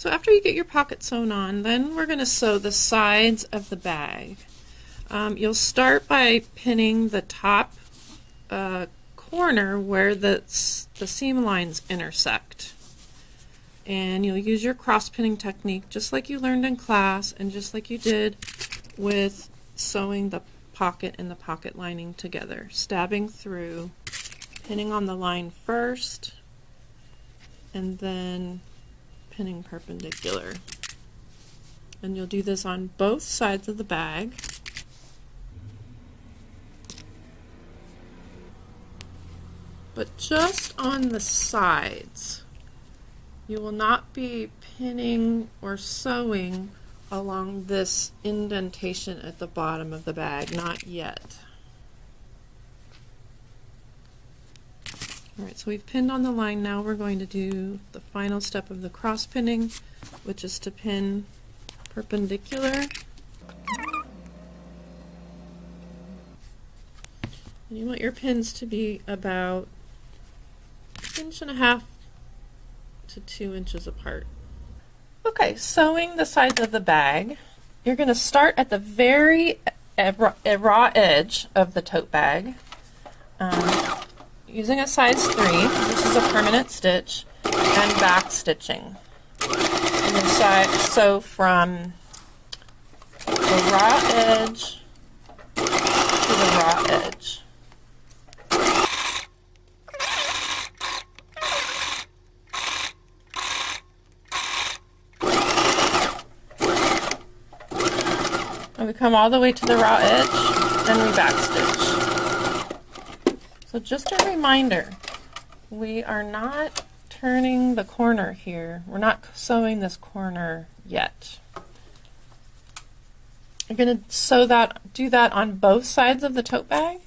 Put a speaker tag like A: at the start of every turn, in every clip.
A: So after you get your pocket sewn on, then we're going to sew the sides of the bag. You'll start by pinning the top corner where the seam lines intersect. And you'll use your cross pinning technique just like you learned in class and just like you did with sewing the pocket and the pocket lining together. Stabbing through, pinning on the line first, and then pinning perpendicular. And you'll do this on both sides of the bag. But just on the sides. You will not be pinning or sewing along this indentation at the bottom of the bag, not yet. Alright, so we've pinned on the line. Now we're going to do the final step of the cross pinning, which is to pin perpendicular. And you want your pins to be about 1.5 inches to 2 inches apart. Okay, sewing the sides of the bag, you're going to start at the very raw edge of the tote bag using a size 3. This is a permanent stitch, and back stitching. And then sew from the raw edge to the raw edge. And we come all the way to the raw edge, and we backstitch. So just a reminder, we are not turning the corner here. We're not sewing this corner yet. You're going to do that on both sides of the tote bag,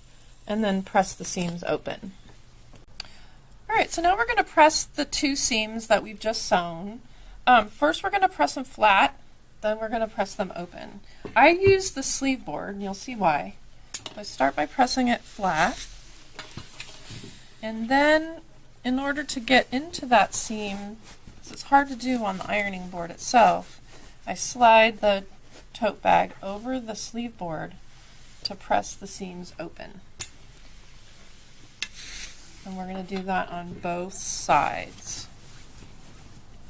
A: and then press the seams open. Alright, so now we're going to press the 2 seams that we've just sewn. First we're going to press them flat, then we're going to press them open. I use the sleeve board, and you'll see why. I start by pressing it flat, and then in order to get into that seam, because it's hard to do on the ironing board itself, I slide the tote bag over the sleeve board to press the seams open. And we're going to do that on both sides.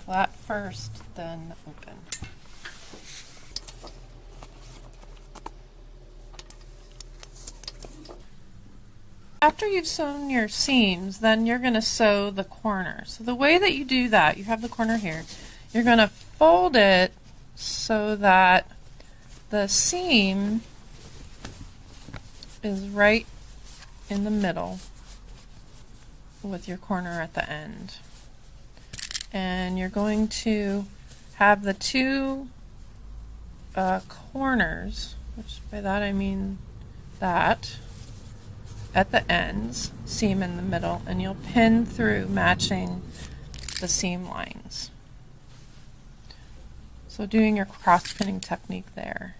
A: Flat first, then open. After you've sewn your seams, then you're going to sew the corner. So the way that you do that, you have the corner here, you're going to fold it so that the seam is right in the middle with your corner at the end. And you're going to have the 2 corners, which by that I mean that, at the ends, seam in the middle, and you'll pin through matching the seam lines. So doing your cross pinning technique there.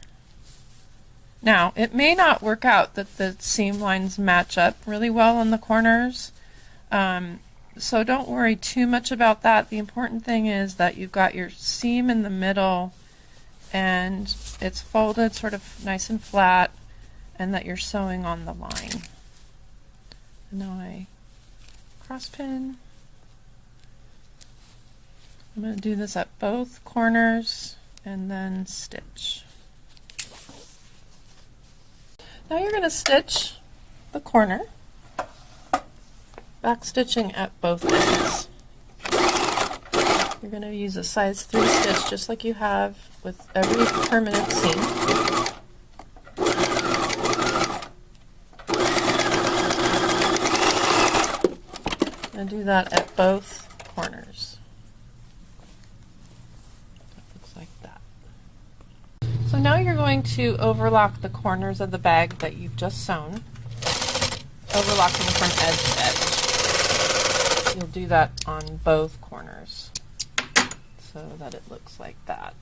A: Now, it may not work out that the seam lines match up really well on the corners, so don't worry too much about that. The important thing is that you've got your seam in the middle and it's folded sort of nice and flat, and that you're sewing on the line. Now I cross pin. I'm going to do this at both corners and then stitch. Now you're going to stitch the corner, back stitching at both ends. You're going to use a size 3 stitch just like you have with every permanent seam. And do that at both corners. That looks like that. So now you're going to overlock the corners of the bag that you've just sewn, overlocking from edge to edge. You'll do that on both corners so that it looks like that.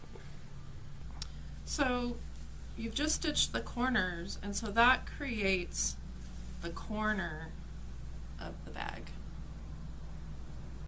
A: So you've just stitched the corners, and so that creates the corner of the bag.